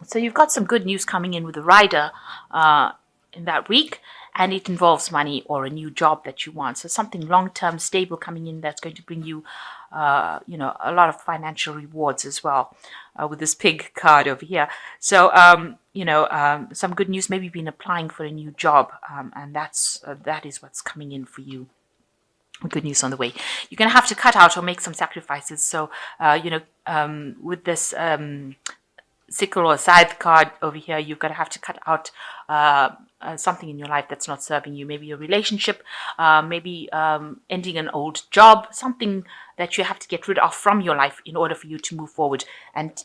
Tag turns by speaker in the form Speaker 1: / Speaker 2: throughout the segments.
Speaker 1: So you've got some good news coming in with the rider in that week, and it involves money or a new job that you want. So something long-term, stable coming in that's going to bring you, a lot of financial rewards as well. With this pig card over here, so some good news. Maybe you've been applying for a new job, and that is what's coming in for you. Good news on the way. You're going to have to cut out or make some sacrifices. So, with this sickle or scythe card over here, you're going to have to cut out something in your life that's not serving you. Maybe a relationship, maybe ending an old job, something that you have to get rid of from your life in order for you to move forward and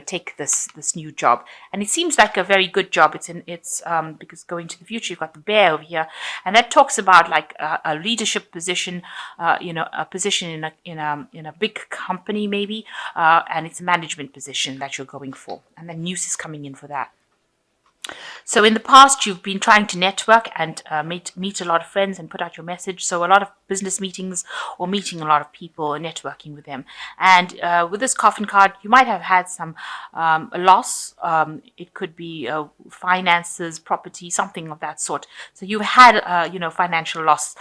Speaker 1: take this new job. And it seems like a very good job. It's because going to the future, you've got the bear over here, and that talks about like a leadership position, a position in a big company maybe, and it's a management position that you're going for, and then news is coming in for that. So in the past, you've been trying to network and meet a lot of friends and put out your message. So a lot of business meetings or meeting a lot of people and networking with them. And with this coffin card, you might have had some loss. It could be finances, property, something of that sort. So you've had financial loss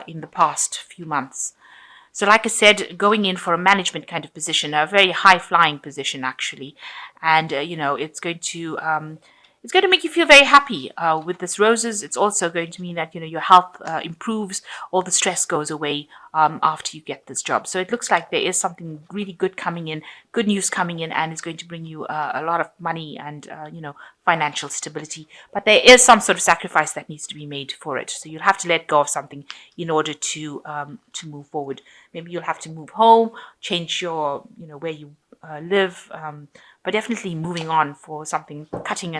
Speaker 1: in the past few months. So like I said, going in for a management kind of position, a very high-flying position actually, and it's going to make you feel very happy. With this roses, it's also going to mean that your health improves, all the stress goes away after you get this job. So it looks like there is something really good coming in, good news coming in, and it's going to bring you a lot of money and financial stability. But there is some sort of sacrifice that needs to be made for it. So you'll have to let go of something in order to move forward. Maybe you'll have to move home, change your where you live. But definitely moving on for something, cutting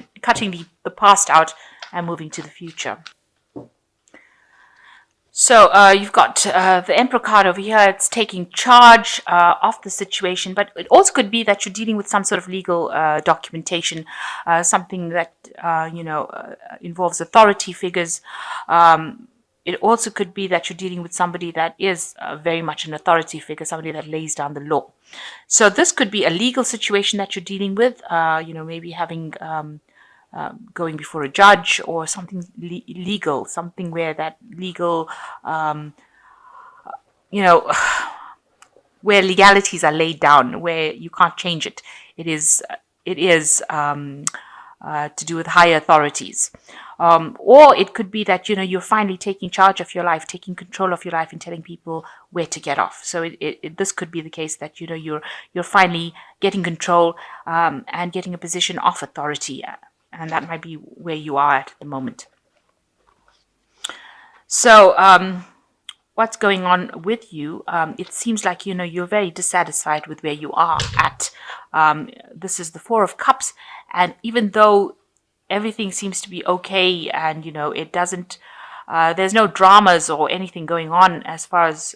Speaker 1: the past out and moving to the future. So you've got the Emperor card over here. It's taking charge of the situation, but it also could be that you're dealing with some sort of legal documentation, something that involves authority figures. It also could be that you're dealing with somebody that is very much an authority figure, somebody that lays down the law. So this could be a legal situation that you're dealing with, maybe having going before a judge or something legal, something where that legal, where legalities are laid down, where you can't change it. It is to do with higher authorities. Or it could be that you're finally taking charge of your life, taking control of your life, and telling people where to get off. So this could be the case that you're finally getting control and getting a position of authority, and that might be where you are at the moment. So what's going on with you? It seems like you're very dissatisfied with where you are at. This is the Four of Cups, and even though everything seems to be okay, and it doesn't. There's no dramas or anything going on as far as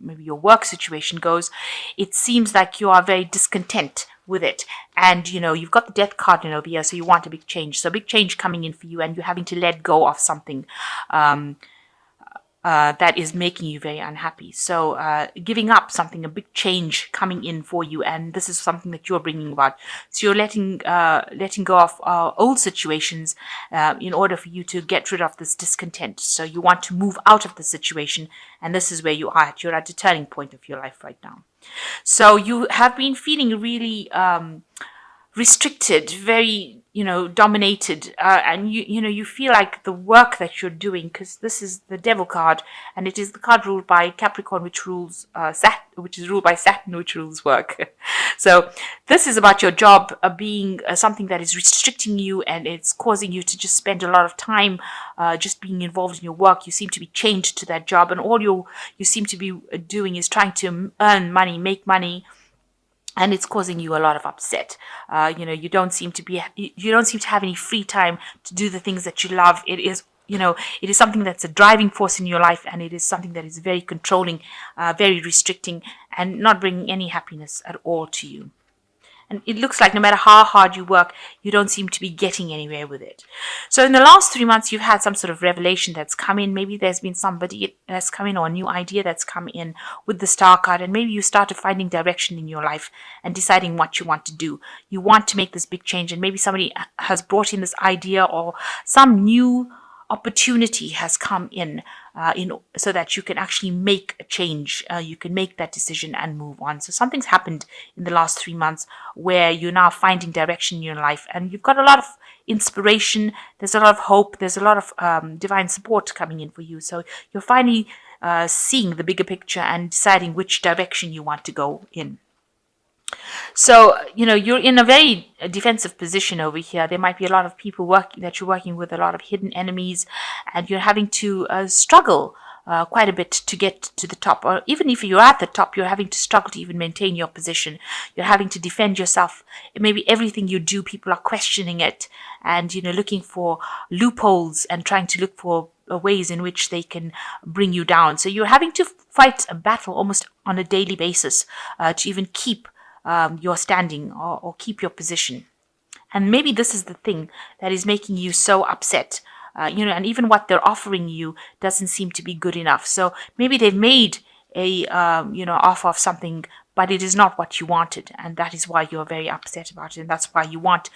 Speaker 1: maybe your work situation goes. It seems like you are very discontent with it, and you've got the Death card in over here, so you want a big change. So a big change coming in for you, and you're having to let go of something that is making you very unhappy. So giving up something, a big change coming in for you, and this is something that you're bringing about. So you're letting go of old situations in order for you to get rid of this discontent. So you want to move out of the situation, and this is where you are at. You're at the turning point of your life right now. So you have been feeling really restricted, very dominated, and you feel like the work that you're doing, because this is the Devil card, and it is the card ruled by Capricorn, which rules which is ruled by Saturn, which rules work. So this is about your job being something that is restricting you, and it's causing you to just spend a lot of time just being involved in your work. You seem to be chained to that job, and all you seem to be doing is trying to earn money, make money. And it's causing you a lot of upset. You don't seem to have any free time to do the things that you love. It is something that's a driving force in your life, and it is something that is very controlling, very restricting, and not bringing any happiness at all to you. And it looks like no matter how hard you work, you don't seem to be getting anywhere with it. So in the last 3 months, you've had some sort of revelation that's come in. Maybe there's been somebody that's come in, or a new idea that's come in with the star card. And maybe you started finding direction in your life and deciding what you want to do. You want to make this big change, and maybe somebody has brought in this idea, or some new opportunity has come in, so that you can actually make a change. You can make that decision and move on. So something's happened in the last 3 months where you're now finding direction in your life, and you've got a lot of inspiration. There's a lot of hope. There's a lot of divine support coming in for you. So you're finally seeing the bigger picture and deciding which direction you want to go in. So, you're in a very defensive position over here. There might be a lot of people that you're working with, a lot of hidden enemies, and you're having to struggle quite a bit to get to the top. Or even if you're at the top, you're having to struggle to even maintain your position. You're having to defend yourself. Maybe everything you do, people are questioning it, and, looking for loopholes and trying to look for ways in which they can bring you down. So you're having to fight a battle almost on a daily basis to even keep your standing, or keep your position. And maybe this is the thing that is making you so upset. And even what they're offering you doesn't seem to be good enough. So maybe they've made a offer of something, but it is not what you wanted, and that is why you're very upset about it, and that's why you want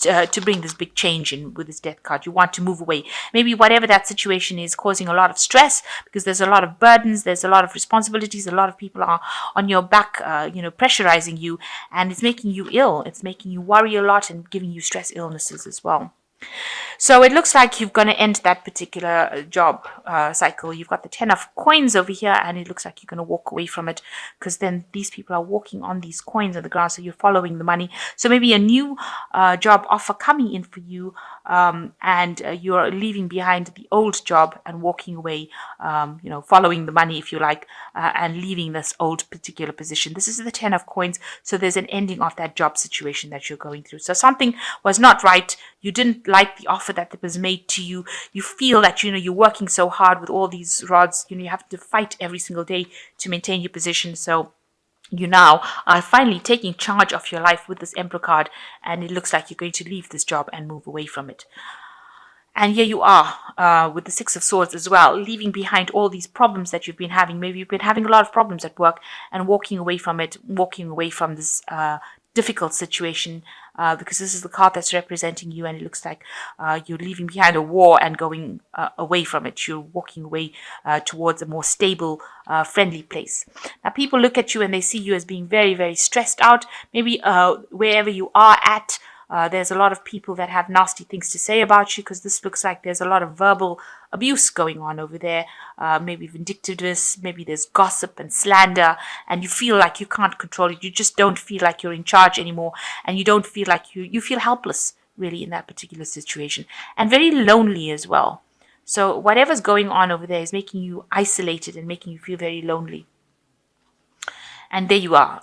Speaker 1: to bring this big change in with this death card. You want to move away. Maybe whatever that situation is causing a lot of stress, because there's a lot of burdens, there's a lot of responsibilities, a lot of people are on your back, pressurizing you, and it's making you ill. It's making you worry a lot and giving you stress illnesses as well. So it looks like you're going to end that particular job cycle. You've got the 10 of coins over here, and it looks like you're going to walk away from it, because then these people are walking on these coins on the ground, so you're following the money. So maybe a new job offer coming in for you, and you're leaving behind the old job and walking away, following the money, if you like, and leaving this old particular position. This is the 10 of coins, so there's an ending of that job situation that you're going through. So something was not right. You didn't like the offer that was made to you. You feel that, you're working so hard with all these rods. You have to fight every single day to maintain your position. So you now are finally taking charge of your life with this Emperor card, and it looks like you're going to leave this job and move away from it. And here you are with the Six of Swords as well, leaving behind all these problems that you've been having. Maybe you've been having a lot of problems at work and walking away from it, walking away from this difficult situation, because this is the card that's representing you, and it looks like you're leaving behind a war and going away from it. You're walking away towards a more stable, friendly place. Now, people look at you and they see you as being very, very stressed out. Maybe wherever you are at, there's a lot of people that have nasty things to say about you, because this looks like there's a lot of verbal abuse going on over there. Maybe vindictiveness, maybe there's gossip and slander, and you feel like you can't control it. You just don't feel like you're in charge anymore, and you don't feel like you feel helpless, really, in that particular situation, and very lonely as well. So whatever's going on over there is making you isolated and making you feel very lonely. And there you are.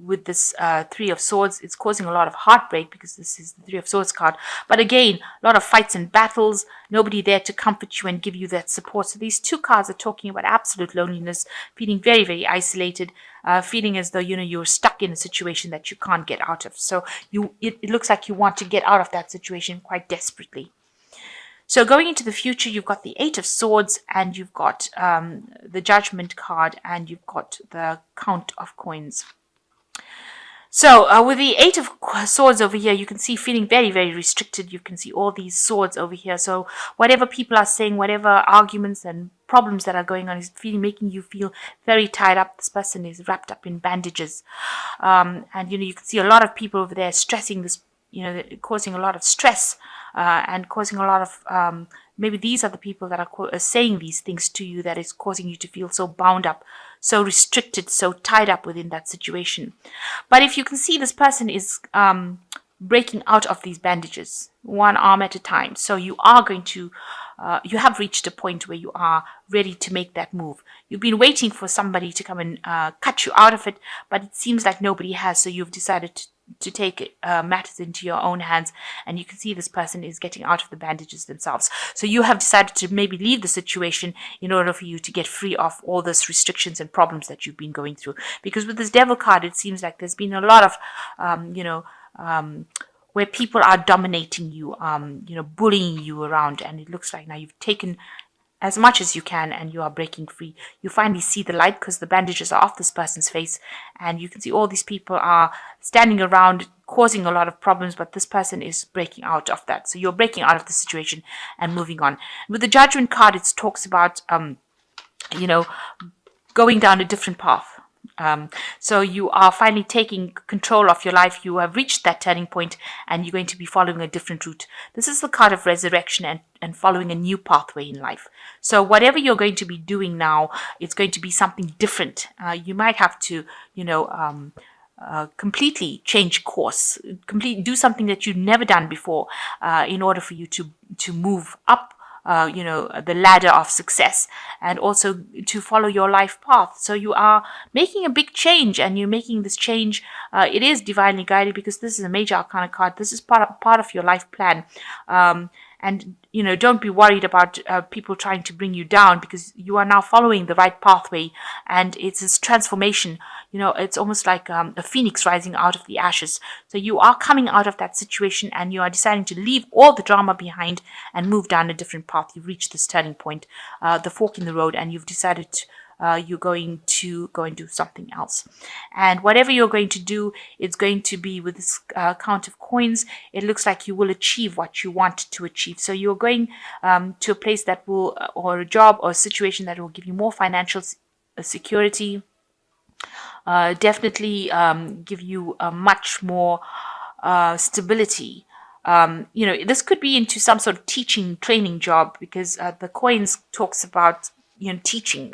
Speaker 1: With this Three of Swords, it's causing a lot of heartbreak, because this is the Three of Swords card. But again, a lot of fights and battles, nobody there to comfort you and give you that support. So these two cards are talking about absolute loneliness, feeling very, very isolated, feeling as though, you're stuck in a situation that you can't get out of. So it looks like you want to get out of that situation quite desperately. So going into the future, you've got the Eight of Swords, and you've got the Judgment card, and you've got the Count of Coins. So with the Eight of Swords over here, you can see feeling very, very restricted. You can see all these swords over here. So whatever people are saying, whatever arguments and problems that are going on is making you feel very tied up. This person is wrapped up in bandages. And, you can see a lot of people over there stressing this, causing a lot of stress and causing a lot of, maybe these are the people that are saying these things to you, that is causing you to feel so bound up, so restricted, so tied up within that situation. But if you can see, this person is breaking out of these bandages, one arm at a time. So you are going to, you have reached a point where you are ready to make that move. You've been waiting for somebody to come and cut you out of it, but it seems like nobody has. So you've decided take matters into your own hands, and you can see this person is getting out of the bandages themselves. So you have decided to maybe leave the situation in order for you to get free of all those restrictions and problems that you've been going through. Because with this devil card, it seems like there's been a lot of where people are dominating you, bullying you around, and it looks like now you've taken as much as you can and you are breaking free. You finally see the light because the bandages are off this person's face, and you can see all these people are standing around causing a lot of problems, but this person is breaking out of that. So you're breaking out of the situation and moving on. With the Judgment card, it talks about going down a different path. So you are finally taking control of your life. You have reached that turning point and you're going to be following a different route. This is the card of resurrection and following a new pathway in life. So whatever you're going to be doing now, it's going to be something different. You might have to, completely change course, do something that you've never done before in order for you to move up the ladder of success, and also to follow your life path. So you are making a big change, and you're making this change. It is divinely guided because this is a major arcana card. This is part of your life plan. And don't be worried about people trying to bring you down, because you are now following the right pathway, and it's this transformation. It's almost like a phoenix rising out of the ashes. So you are coming out of that situation, and you are deciding to leave all the drama behind and move down a different path. You've reached this turning point, the fork in the road, and you've decided you're going to go and do something else. And whatever you're going to do, it's going to be with this count of coins. It looks like you will achieve what you want to achieve. So you're going to a place that will, or a job or a situation that will give you more financial security, definitely give you a much more stability. This could be into some sort of teaching, training job, because the coins talks about teaching,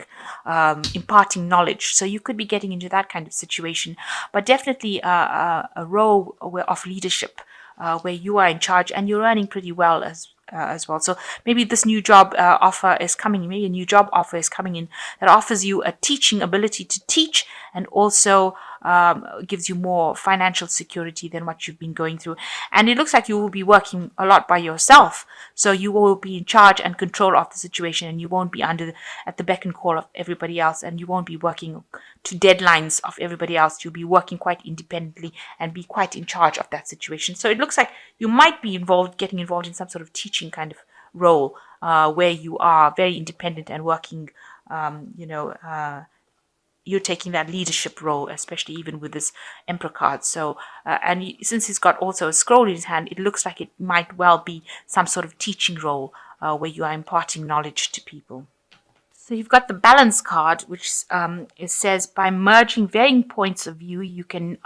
Speaker 1: imparting knowledge. So you could be getting into that kind of situation, but definitely a role of leadership where you are in charge and you're earning pretty well as well. So maybe this new job offer is coming. Maybe a new job offer is coming in that offers you a teaching ability to teach, and also gives you more financial security than what you've been going through. And it looks like you will be working a lot by yourself. So you will be in charge and control of the situation, and you won't be at the beck and call of everybody else, and you won't be working to deadlines of everybody else. You'll be working quite independently and be quite in charge of that situation. So it looks like you might be getting involved in some sort of teaching kind of role where you are very independent and working, you're taking that leadership role, especially even with this Emperor card. So, and since he's got also a scroll in his hand, it looks like it might well be some sort of teaching role where you are imparting knowledge to people. So you've got the Balance card, which it says, by merging varying points of view, you can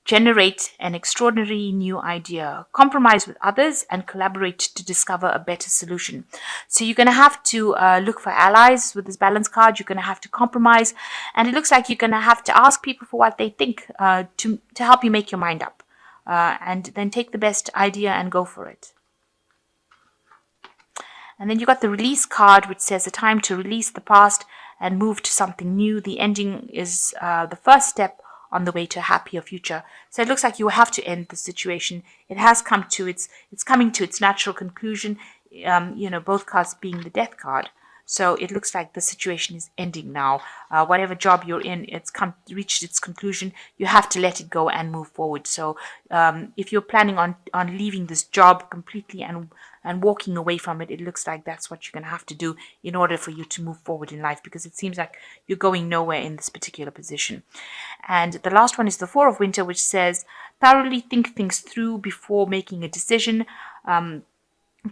Speaker 1: generate an extraordinary new idea, compromise with others, and collaborate to discover a better solution. So you're going to have to look for allies with this Balance card. You're going to have to compromise, and it looks like you're going to have to ask people for what they think to help you make your mind up, and then take the best idea and go for it. And then you got the Release card, which says a time to release the past and move to something new. The ending is the first step on the way to a happier future. So it looks like you have to end the situation. It has come to it's coming to its natural conclusion. Both cards being the Death card. So it looks like the situation is ending now. Whatever job you're in, it's reached its conclusion. You have to let it go and move forward. So if you're planning on leaving this job completely and walking away from it, it looks like that's what you're going to have to do in order for you to move forward in life, because it seems like you're going nowhere in this particular position. And the last one is the Four of Winter, which says, thoroughly think things through before making a decision.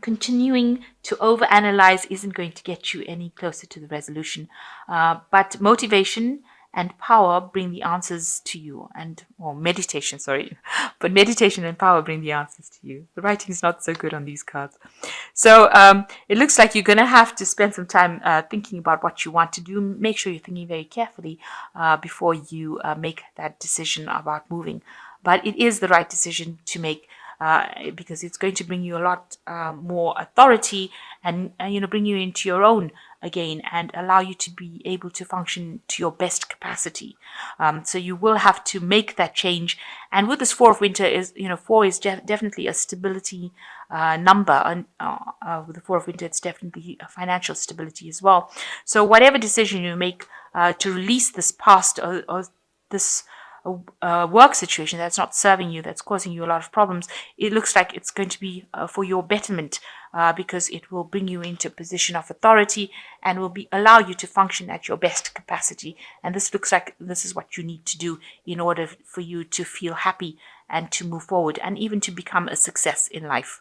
Speaker 1: Continuing to overanalyze isn't going to get you any closer to the resolution, but motivation and power bring the answers to you, meditation and power bring the answers to you. The writing is not so good on these cards. So it looks like you're going to have to spend some time thinking about what you want to do. Make sure you're thinking very carefully before you make that decision about moving. But it is the right decision to make because it's going to bring you a lot more authority, and bring you into your own again, and allow you to be able to function to your best capacity. So you will have to make that change. And with this Four of Winter, is 4 is definitely a stability number, and with the Four of Winter, it's definitely a financial stability as well. So whatever decision you make to release this past, or this work situation that's not serving you, that's causing you a lot of problems, it looks like it's going to be for your betterment, because it will bring you into a position of authority, and will allow you to function at your best capacity. And this looks like this is what you need to do in order for you to feel happy and to move forward, and even to become a success in life.